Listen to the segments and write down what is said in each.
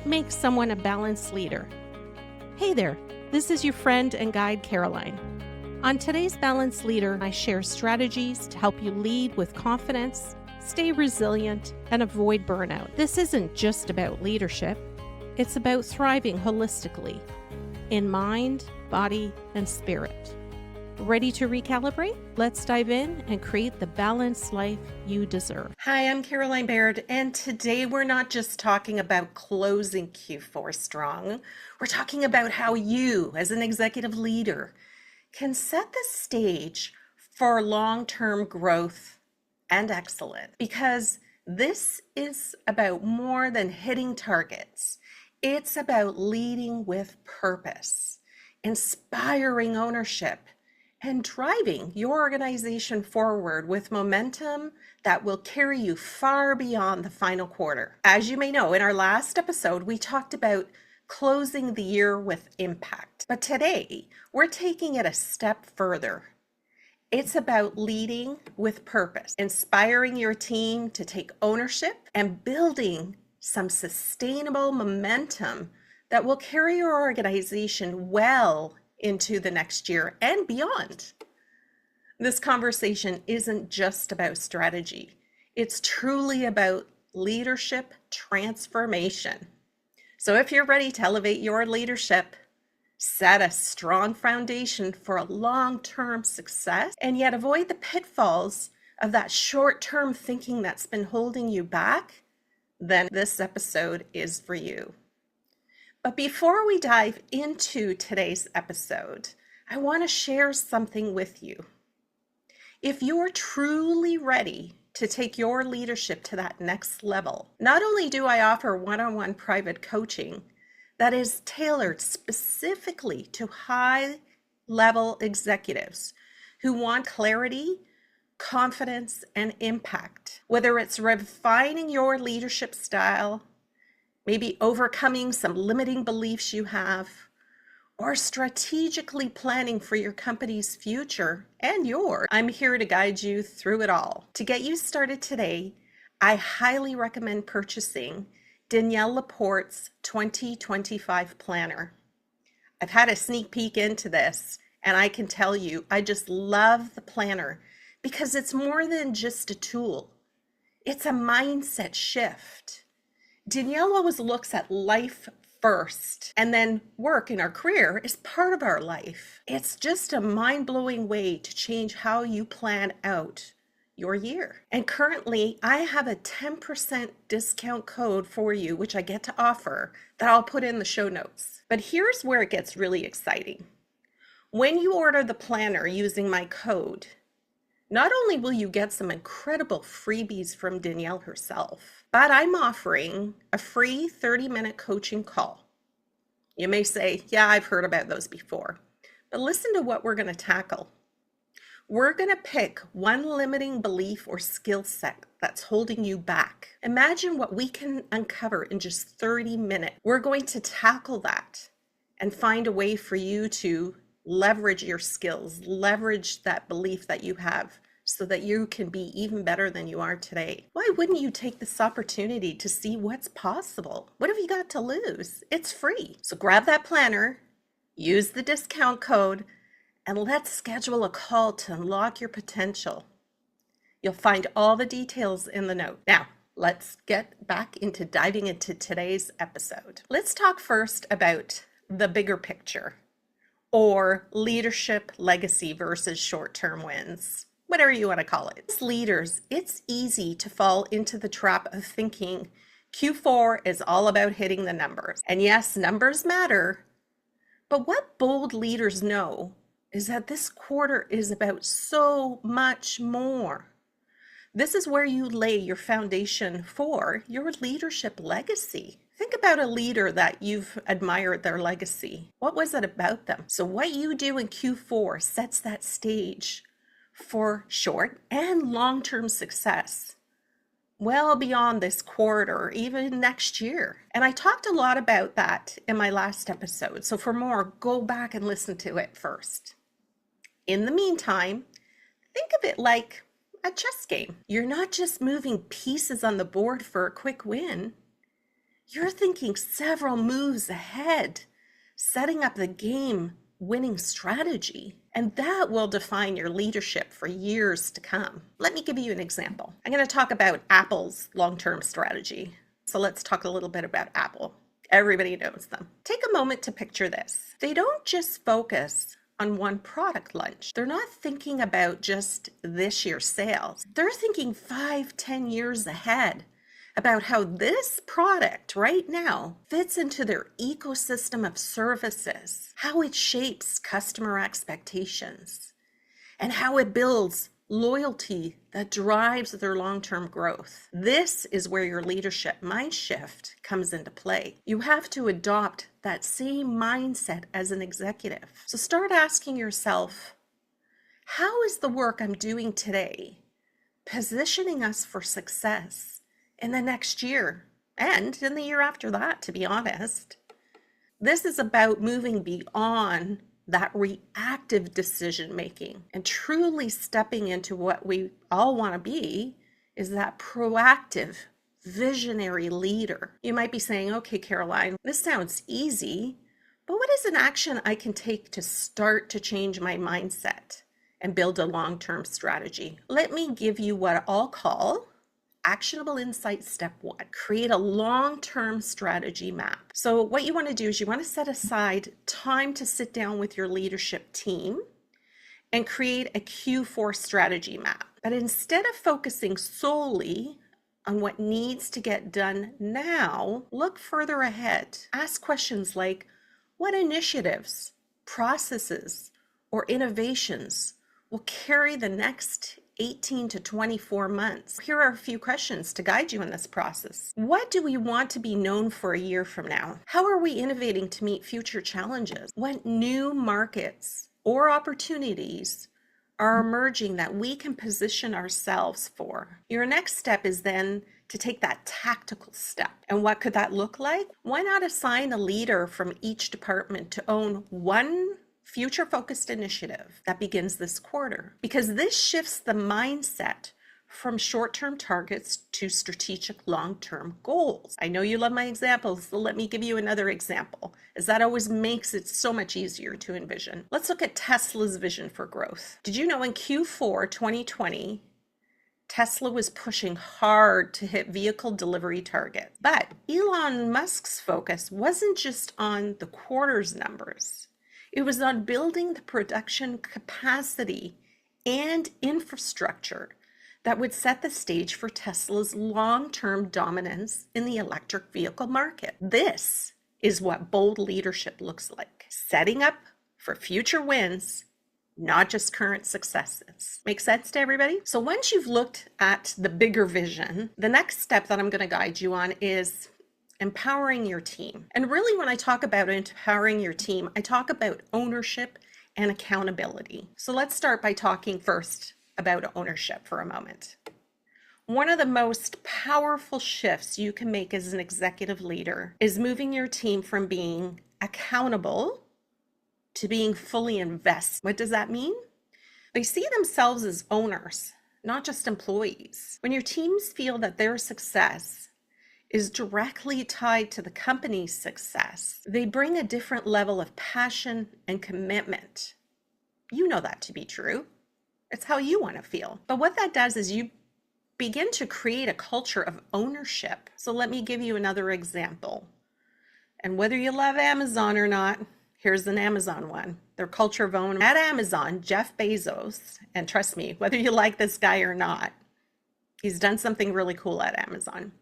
What makes someone a balanced leader? Hey there, this is your friend and guide, Caroline. On today's Balanced Leader, I share strategies to help you lead with confidence, stay resilient, and avoid burnout. This isn't just about leadership, it's about thriving holistically in mind, body, and spirit. Ready to recalibrate? Let's dive in and create the balanced life you deserve. Hi, I'm Caroline Baird, and today we're not just talking about closing Q4 strong. We're talking about how you, as an executive leader, can set the stage for long-term growth and excellence. Because this is about more than hitting targets. It's about leading with purpose, inspiring ownership, and driving your organization forward with momentum that will carry you far beyond the final quarter. As you may know, in our last episode, we talked about closing the year with impact. But today, we're taking it a step further. It's about leading with purpose, inspiring your team to take ownership, and building some sustainable momentum that will carry your organization well into the next year and beyond. This conversation isn't just about strategy. It's truly about leadership transformation. So if you're ready to elevate your leadership, set a strong foundation for a long-term success, and yet avoid the pitfalls of that short-term thinking that's been holding you back, then this episode is for you. But before we dive into today's episode, I want to share something with you. If you're truly ready to take your leadership to that next level, not only do I offer one-on-one private coaching that is tailored specifically to high-level executives who want clarity, confidence, and impact, whether it's refining your leadership style, maybe overcoming some limiting beliefs you have, or strategically planning for your company's future and yours. I'm here to guide you through it all. To get you started today, I highly recommend purchasing Danielle Laporte's 2025 Planner. I've had a sneak peek into this, and I can tell you, I just love the planner because it's more than just a tool. It's a mindset shift. Danielle always looks at life first, and then work in our career is part of our life. It's just a mind-blowing way to change how you plan out your year. And currently, I have a 10% discount code for you, which I get to offer, that I'll put in the show notes. But here's where it gets really exciting. When you order the planner using my code, not only will you get some incredible freebies from Danielle herself, but I'm offering a free 30-minute coaching call. You may say, yeah, I've heard about those before, but listen to what we're going to tackle. We're going to pick one limiting belief or skill set that's holding you back. Imagine what we can uncover in just 30 minutes. We're going to tackle that and find a way for you to leverage your skills, leverage that belief that you have so that you can be even better than you are today. Why wouldn't you take this opportunity to see what's possible? What have you got to lose? It's free. So grab that planner, use the discount code, and let's schedule a call to unlock your potential. You'll find all the details in the note. Now, let's get back into diving into today's episode. Let's talk first about the bigger picture, or leadership legacy versus short-term wins, whatever you want to call it. As leaders, it's easy to fall into the trap of thinking Q4 is all about hitting the numbers. And yes, numbers matter, but what bold leaders know is that this quarter is about so much more. This is where you lay your foundation for your leadership legacy. Think about a leader that you've admired their legacy. What was it about them? So what you do in Q4 sets that stage for short and long-term success, well beyond this quarter, even next year. And I talked a lot about that in my last episode. So for more, go back and listen to it first. In the meantime, think of it like a chess game. You're not just moving pieces on the board for a quick win. You're thinking several moves ahead, setting up the game winning strategy. And that will define your leadership for years to come. Let me give you an example. I'm going to talk about Apple's long-term strategy. So let's talk a little bit about Apple. Everybody knows them. Take a moment to picture this. They don't just focus on one product launch. They're not thinking about just this year's sales. They're thinking 5-10 years ahead about how this product right now fits into their ecosystem of services, how it shapes customer expectations, and how it builds loyalty that drives their long-term growth. This is where your leadership mind shift comes into play. You have to adopt that same mindset as an executive. So start asking yourself, how is the work I'm doing today positioning us for success in the next year and in the year after that, to be honest? This is about moving beyond that reactive decision making and truly stepping into what we all want to be, is that proactive, visionary leader. You might be saying, okay, Caroline, this sounds easy, but what is an action I can take to start to change my mindset and build a long-term strategy? Let me give you what I'll call actionable insight step 1. Create a long-term strategy map. So what you want to do is you want to set aside time to sit down with your leadership team and create a Q4 strategy map. But instead of focusing solely on what needs to get done now, look further ahead. Ask questions like, what initiatives, processes, or innovations will carry the next 18 to 24 months? Here are a few questions to guide you in this process. What do we want to be known for a year from now? How are we innovating to meet future challenges? What new markets or opportunities are emerging that we can position ourselves for? Your next step is then to take that tactical step. And what could that look like? Why not assign a leader from each department to own one future-focused initiative that begins this quarter? Because this shifts the mindset from short-term targets to strategic long-term goals. I know you love my examples, so let me give you another example, as that always makes it so much easier to envision. Let's look at Tesla's vision for growth. Did you know in Q4 2020, Tesla was pushing hard to hit vehicle delivery targets? But Elon Musk's focus wasn't just on the quarter's numbers. It was on building the production capacity and infrastructure that would set the stage for Tesla's long-term dominance in the electric vehicle market. This is what bold leadership looks like. Setting up for future wins, not just current successes. Make sense to everybody? So once you've looked at the bigger vision, the next step that I'm going to guide you on is empowering your team. And really, when I talk about empowering your team, I talk about ownership and accountability. So let's start by talking first about ownership for a moment. One of the most powerful shifts you can make as an executive leader is moving your team from being accountable to being fully invested. What does that mean? They see themselves as owners, not just employees. When your teams feel that their success is directly tied to the company's success, they bring a different level of passion and commitment. You know that to be true. It's how you want to feel. But what that does is you begin to create a culture of ownership. So let me give you another example. And whether you love Amazon or not, here's an Amazon one. Their culture of ownership. At Amazon, Jeff Bezos, and trust me, whether you like this guy or not, he's done something really cool at Amazon.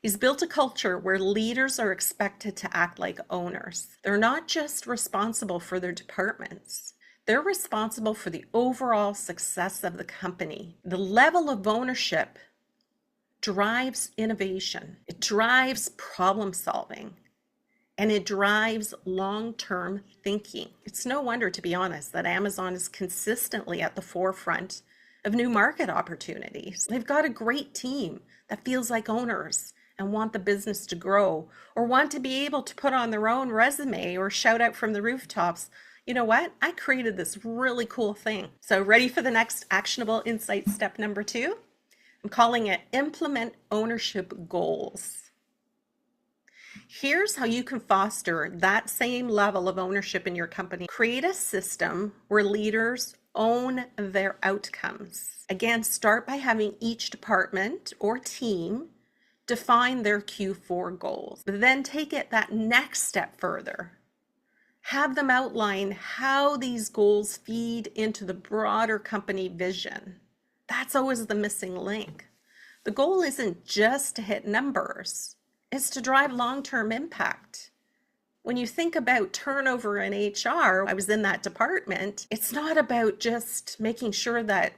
He's built a culture where leaders are expected to act like owners. They're not just responsible for their departments. They're responsible for the overall success of the company. The level of ownership drives innovation. It drives problem solving. And it drives long-term thinking. It's no wonder, to be honest, that Amazon is consistently at the forefront of new market opportunities. They've got a great team that feels like owners and want the business to grow, or want to be able to put on their own resume or shout out from the rooftops, you know what? I created this really cool thing. So ready for the next actionable insight step number 2? I'm calling it implement ownership goals. Here's how you can foster that same level of ownership in your company. Create a system where leaders own their outcomes. Again, start by having each department or team define their Q4 goals, but then take it that next step further. Have them outline how these goals feed into the broader company vision. That's always the missing link. The goal isn't just to hit numbers, it's to drive long-term impact. When you think about turnover in HR, I was in that department, it's not about just making sure that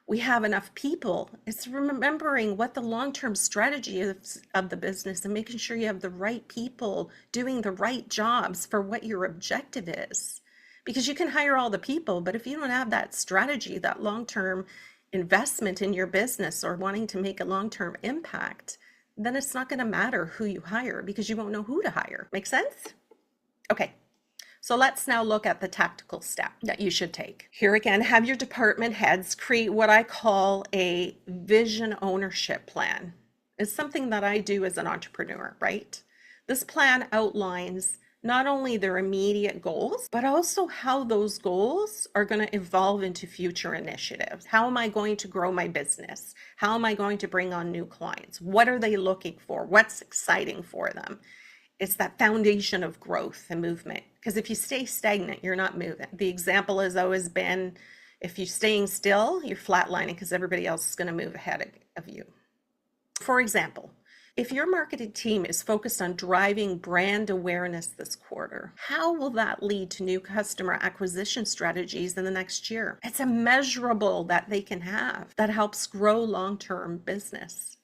we have enough people. It's remembering what the long-term strategy is of the business and making sure you have the right people doing the right jobs for what your objective is. Because you can hire all the people, but if you don't have that strategy, that long-term investment in your business or wanting to make a long-term impact, then it's not going to matter who you hire because you won't know who to hire. Make sense? Okay. So let's now look at the tactical step that you should take. Here again, have your department heads create what I call a vision ownership plan. It's something that I do as an entrepreneur, right? This plan outlines not only their immediate goals, but also how those goals are going to evolve into future initiatives. How am I going to grow my business? How am I going to bring on new clients? What are they looking for? What's exciting for them? It's that foundation of growth and movement. Because if you stay stagnant, you're not moving. The example has always been, if you're staying still, you're flatlining because everybody else is going to move ahead of you. For example, if your marketing team is focused on driving brand awareness this quarter, how will that lead to new customer acquisition strategies in the next year? It's a measurable that they can have that helps grow long-term business.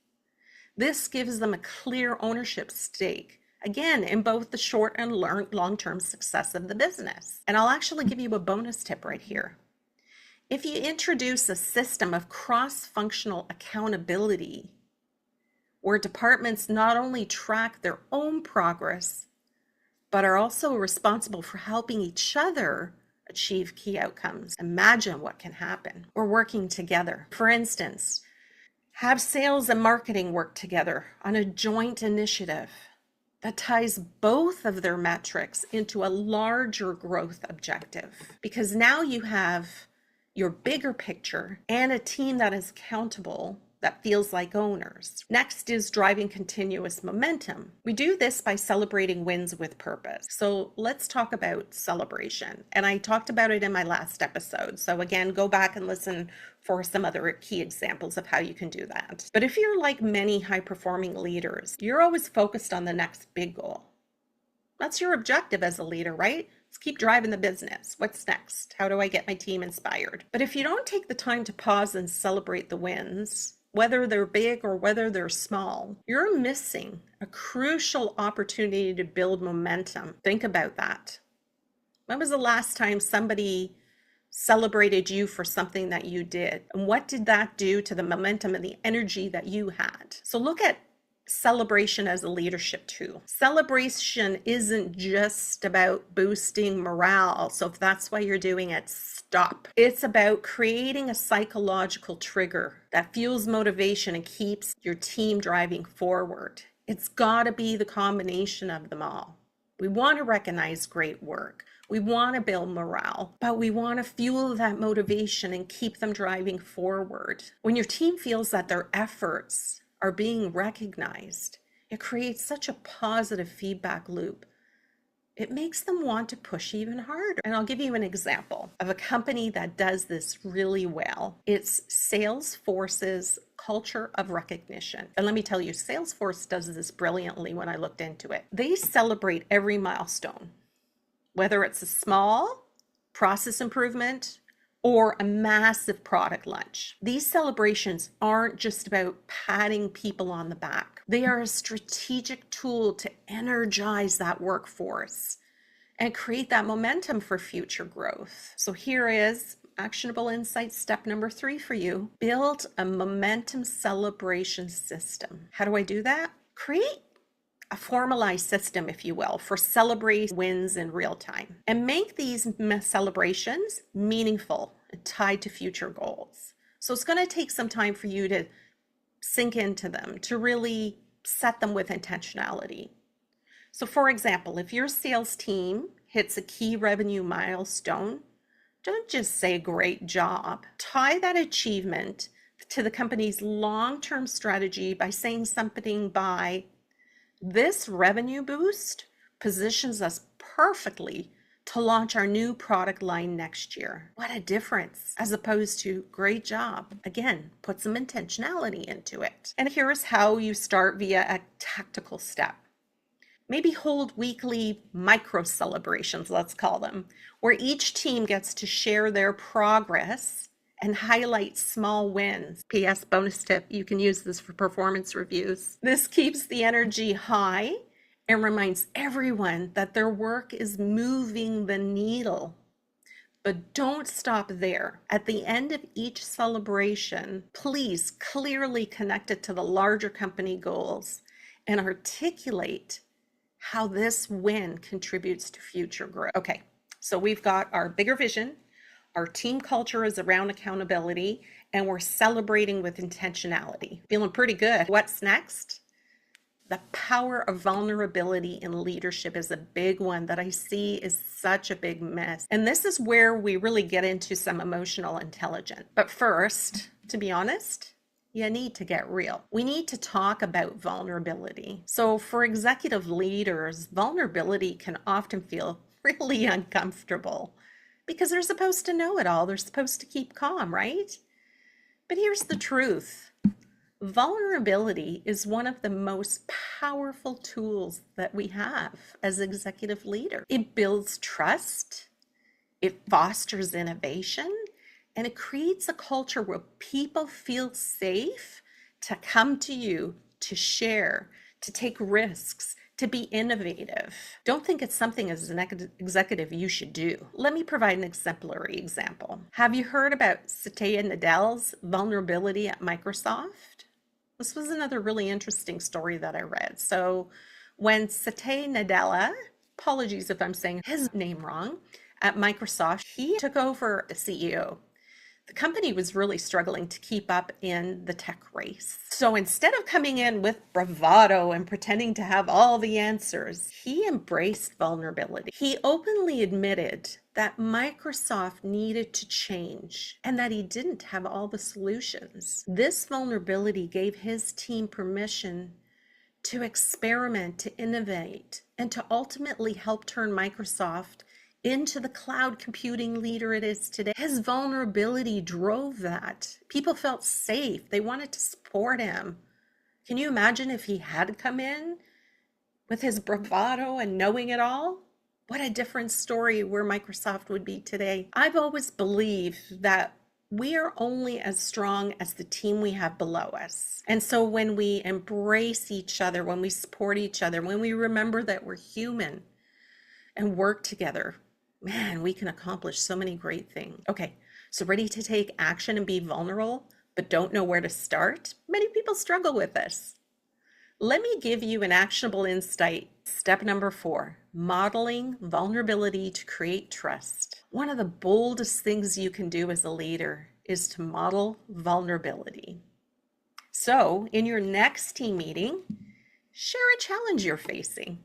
This gives them a clear ownership stake, again, in both the short and long-term success of the business. And I'll actually give you a bonus tip right here. If you introduce a system of cross-functional accountability, where departments not only track their own progress, but are also responsible for helping each other achieve key outcomes, imagine what can happen. We're working together. For instance, have sales and marketing work together on a joint initiative that ties both of their metrics into a larger growth objective. Because now you have your bigger picture and a team that is accountable, that feels like owners. Next is driving continuous momentum. We do this by celebrating wins with purpose. So let's talk about celebration. And I talked about it in my last episode. So again, go back and listen for some other key examples of how you can do that. But if you're like many high-performing leaders, you're always focused on the next big goal. That's your objective as a leader, right? Let's keep driving the business. What's next? How do I get my team inspired? But if you don't take the time to pause and celebrate the wins, whether they're big or whether they're small, you're missing a crucial opportunity to build momentum. Think about that. When was the last time somebody celebrated you for something that you did? And what did that do to the momentum and the energy that you had? So look at celebration as a leadership tool. Celebration isn't just about boosting morale. So if that's why you're doing it, stop. It's about creating a psychological trigger that fuels motivation and keeps your team driving forward. It's got to be the combination of them all. We want to recognize great work. We want to build morale, but we want to fuel that motivation and keep them driving forward. When your team feels that their efforts are being recognized, it creates such a positive feedback loop. It makes them want to push even harder. And I'll give you an example of a company that does this really well. It's Salesforce's culture of recognition. And let me tell you, Salesforce does this brilliantly when I looked into it. They celebrate every milestone, whether it's a small process improvement or a massive product launch. These celebrations aren't just about patting people on the back. They are a strategic tool to energize that workforce and create that momentum for future growth. So here is actionable insight step number 3 for you. Build a momentum celebration system. How do I do that? Create a formalized system, if you will, for celebrating wins in real time and make these celebrations meaningful and tied to future goals. So it's going to take some time for you to sink into them, to really set them with intentionality. So, for example, if your sales team hits a key revenue milestone, don't just say great job. Tie that achievement to the company's long-term strategy by saying something by this revenue boost positions us perfectly to launch our new product line next year. What a difference, as opposed to great job. Again, put some intentionality into it. And here's how you start via a tactical step. Maybe hold weekly micro celebrations, let's call them, where each team gets to share their progress and highlight small wins. P.S. bonus tip, you can use this for performance reviews. This keeps the energy high and reminds everyone that their work is moving the needle. But don't stop there. At the end of each celebration, please clearly connect it to the larger company goals and articulate how this win contributes to future growth. Okay, so we've got our bigger vision, our team culture is around accountability, and we're celebrating with intentionality. Feeling pretty good. What's next? The power of vulnerability in leadership is a big one that I see is such a big miss. And this is where we really get into some emotional intelligence. But first, to be honest, you need to get real. We need to talk about vulnerability. So for executive leaders, vulnerability can often feel really uncomfortable because they're supposed to know it all. They're supposed to keep calm, right? But here's the truth. Vulnerability is one of the most powerful tools that we have as executive leaders. It builds trust, it fosters innovation, and it creates a culture where people feel safe to come to you, to share, to take risks, to be innovative. Don't think it's something as an executive you should do. Let me provide an exemplary example. Have you heard about Satya Nadella's vulnerability at Microsoft? This was another really interesting story that I read. So when Satya Nadella, apologies if I'm saying his name wrong, at Microsoft, he took over the CEO. The company was really struggling to keep up in the tech race. So instead of coming in with bravado and pretending to have all the answers, he embraced vulnerability. He openly admitted that Microsoft needed to change and that he didn't have all the solutions. This vulnerability gave his team permission to experiment, to innovate, and to ultimately help turn Microsoft into the cloud computing leader it is today. His vulnerability drove that. People felt safe. They wanted to support him. Can you imagine if he had come in with his bravado and knowing it all? What a different story where Microsoft would be today. I've always believed that we are only as strong as the team we have below us. And so when we embrace each other, when we support each other, when we remember that we're human and work together, man, we can accomplish so many great things. Okay, so ready to take action and be vulnerable, but don't know where to start? Many people struggle with this. Let me give you an actionable insight. Step number 4, modeling vulnerability to create trust. One of the boldest things you can do as a leader is to model vulnerability. So in your next team meeting, share a challenge you're facing.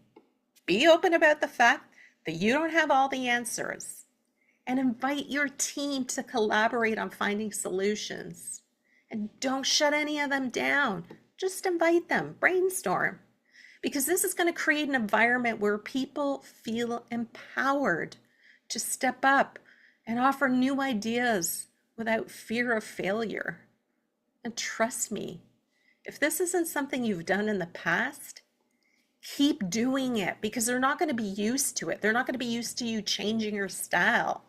Be open about the fact that you don't have all the answers, and invite your team to collaborate on finding solutions. And don't shut any of them down. Just invite them, brainstorm, because this is going to create an environment where people feel empowered to step up and offer new ideas without fear of failure. And trust me, if this isn't something you've done in the past, keep doing it, because they're not going to be used to it. They're not going to be used to you changing your style.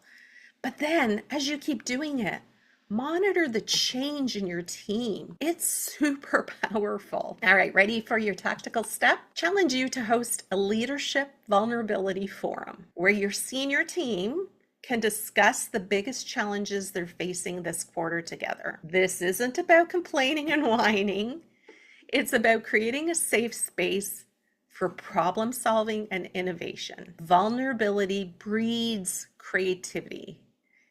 But then as you keep doing it, monitor the change in your team. It's super powerful. All right, ready for your tactical step? Challenge you to host a leadership vulnerability forum where your senior team can discuss the biggest challenges they're facing this quarter together. This isn't about complaining and whining. It's about creating a safe space for problem solving and innovation. Vulnerability breeds creativity,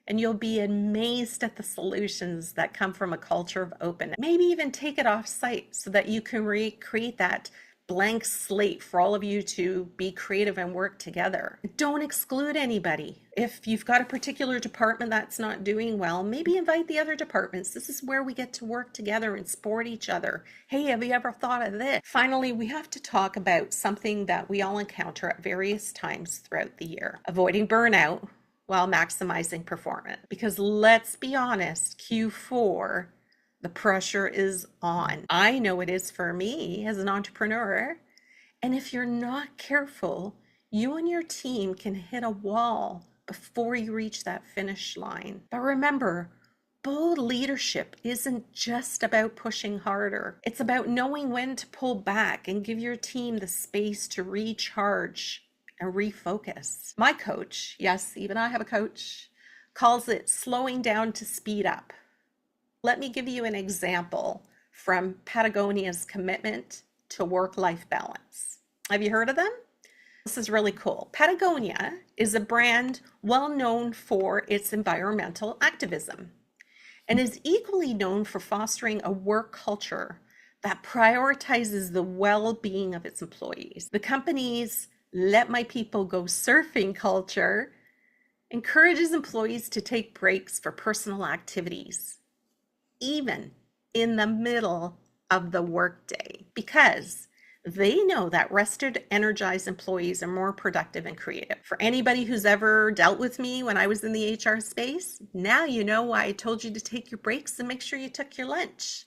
and you'll be amazed at the solutions that come from a culture of openness. Maybe even take it off site so that you can create that blank slate for all of you to be creative and work together. Don't exclude anybody. If you've got a particular department that's not doing well, maybe invite the other departments. This is where we get to work together and support each other. Hey, have you ever thought of this? Finally, we have to talk about something that we all encounter at various times throughout the year: avoiding burnout while maximizing performance. Because let's be honest, Q4, the pressure is on. I know it is for me as an entrepreneur. And if you're not careful, you and your team can hit a wall before you reach that finish line. But remember, bold leadership isn't just about pushing harder. It's about knowing when to pull back and give your team the space to recharge and refocus. My coach, yes, even I have a coach, calls it slowing down to speed up. Let me give you an example from Patagonia's commitment to work-life balance. Have you heard of them? This is really cool. Patagonia is a brand well known for its environmental activism and is equally known for fostering a work culture that prioritizes the well-being of its employees. The company's "Let My People Go Surfing" culture encourages employees to take breaks for personal activities, even in the middle of the workday, because they know that rested, energized employees are more productive and creative. For anybody who's ever dealt with me when I was in the HR space, now you know why I told you to take your breaks and make sure you took your lunch,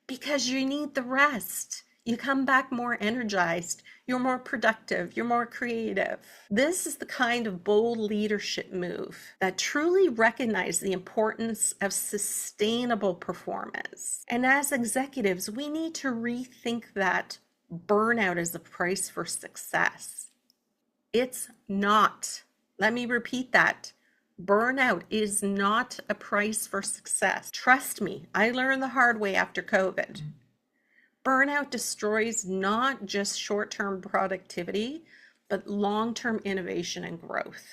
because you need the rest. You come back more energized, you're more productive, you're more creative. This is the kind of bold leadership move that truly recognizes the importance of sustainable performance. And as executives, we need to rethink that burnout is a price for success. It's not. Let me repeat that. Burnout is not a price for success. Trust me, I learned the hard way after COVID. Burnout destroys not just short-term productivity, but long-term innovation and growth.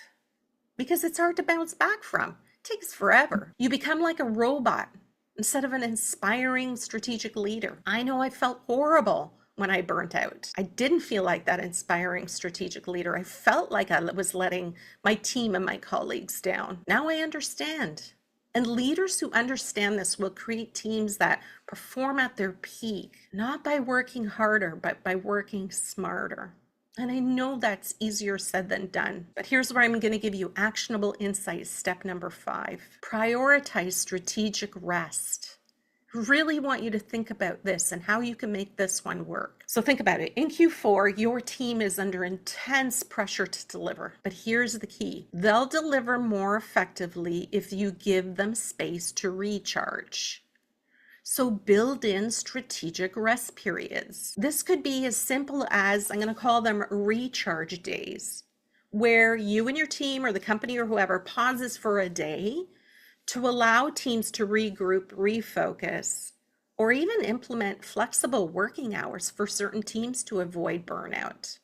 Because it's hard to bounce back from. It takes forever. You become like a robot instead of an inspiring strategic leader. I know I felt horrible when I burnt out. I didn't feel like that inspiring strategic leader. I felt like I was letting my team and my colleagues down. Now I understand. And leaders who understand this will create teams that perform at their peak, not by working harder, but by working smarter. And I know that's easier said than done, but here's where I'm going to give you actionable insights. Step number 5, prioritize strategic rest. Really want you to think about this and how you can make this one work. So think about it. In Q4, your team is under intense pressure to deliver. But here's the key. They'll deliver more effectively if you give them space to recharge. So build in strategic rest periods. This could be as simple as, I'm going to call them recharge days, where you and your team or the company or whoever pauses for a day to allow teams to regroup, refocus, or even implement flexible working hours for certain teams to avoid burnout.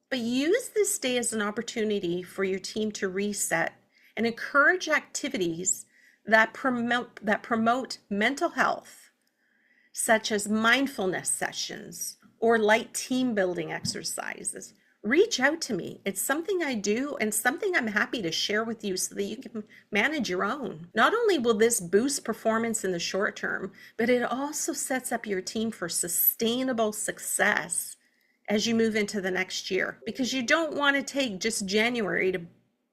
But use this day as an opportunity for your team to reset and encourage activities that promote mental health, such as mindfulness sessions or light team building exercises. Reach out to me. It's something I do and something I'm happy to share with you so that you can manage your own. Not only will this boost performance in the short term, but it also sets up your team for sustainable success as you move into the next year. Because you don't want to take just January to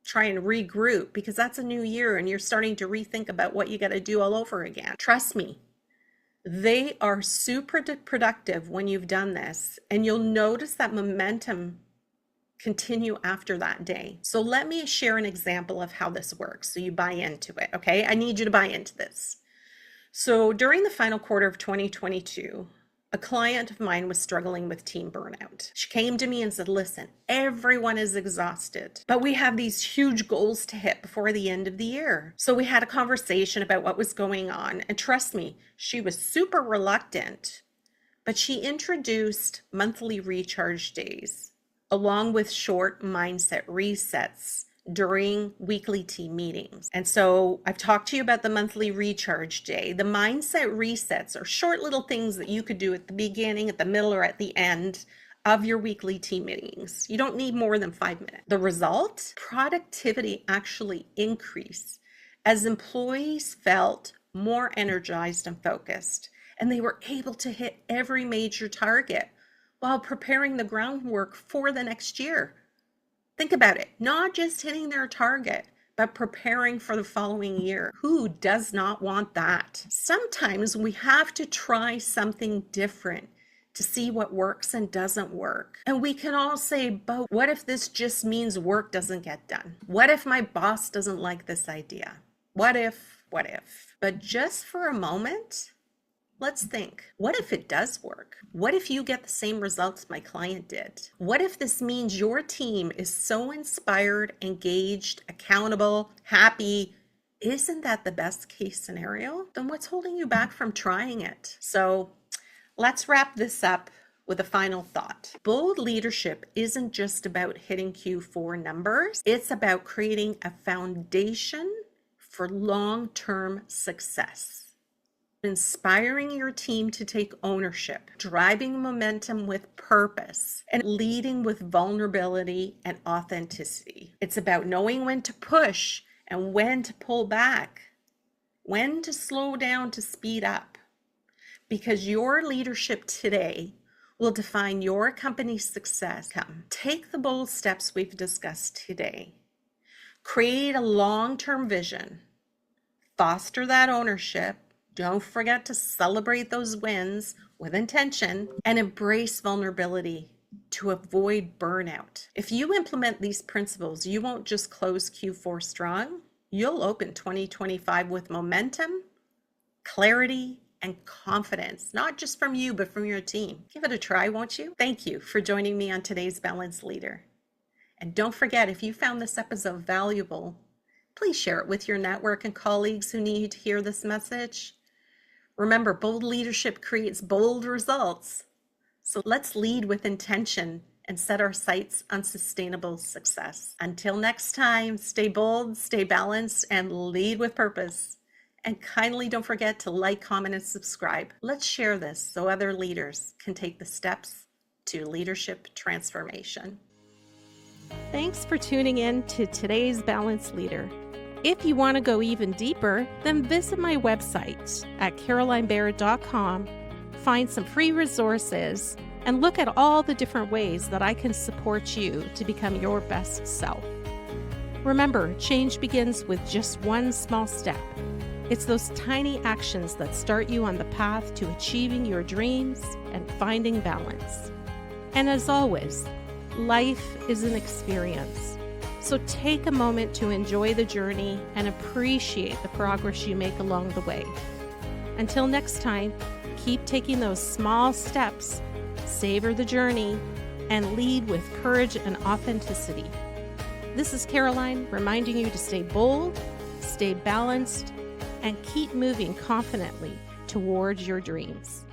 try and regroup, because that's a new year and you're starting to rethink about what you got to do all over again. Trust me, they are super productive when you've done this, and you'll notice that momentum continue after that day. So let me share an example of how this works so you buy into it, okay? I need you to buy into this. So during the final quarter of 2022, a client of mine was struggling with team burnout. She came to me and said, listen, everyone is exhausted, but we have these huge goals to hit before the end of the year. So we had a conversation about what was going on. And trust me, she was super reluctant, but she introduced monthly recharge days along with short mindset resets during weekly team meetings. And so I've talked to you about the monthly recharge day. The mindset resets are short little things that you could do at the beginning, at the middle, or at the end of your weekly team meetings. You don't need more than 5 minutes. The result? Productivity actually increased as employees felt more energized and focused, and they were able to hit every major target while preparing the groundwork for the next year. Think about it, not just hitting their target, but preparing for the following year. Who does not want that? Sometimes we have to try something different to see what works and doesn't work. And we can all say, but what if this just means work doesn't get done? What if my boss doesn't like this idea? What if? But just for a moment, let's think, what if it does work? What if you get the same results my client did? What if this means your team is so inspired, engaged, accountable, happy? Isn't that the best case scenario? Then what's holding you back from trying it? So let's wrap this up with a final thought. Bold leadership isn't just about hitting Q4 numbers. It's about creating a foundation for long-term success. Inspiring your team to take ownership, driving momentum with purpose, and leading with vulnerability and authenticity. It's about knowing when to push and when to pull back, when to slow down to speed up, because your leadership today will define your company's success. Take the bold steps we've discussed today. Create a long-term vision. Foster that ownership. Don't forget to celebrate those wins with intention and embrace vulnerability to avoid burnout. If you implement these principles, you won't just close Q4 strong. You'll open 2025 with momentum, clarity, and confidence, not just from you, but from your team. Give it a try, won't you? Thank you for joining me on today's Balanced Leader. And don't forget, if you found this episode valuable, please share it with your network and colleagues who need to hear this message. Remember, bold leadership creates bold results. So let's lead with intention and set our sights on sustainable success. Until next time, stay bold, stay balanced, and lead with purpose. And kindly don't forget to like, comment, and subscribe. Let's share this so other leaders can take the steps to leadership transformation. Thanks for tuning in to today's Balanced Leader. If you want to go even deeper, then visit my website at carolinebarrett.com, find some free resources, and look at all the different ways that I can support you to become your best self. Remember, change begins with just one small step. It's those tiny actions that start you on the path to achieving your dreams and finding balance. And as always, life is an experience. So take a moment to enjoy the journey and appreciate the progress you make along the way. Until next time, keep taking those small steps, savor the journey, and lead with courage and authenticity. This is Caroline reminding you to stay bold, stay balanced, and keep moving confidently towards your dreams.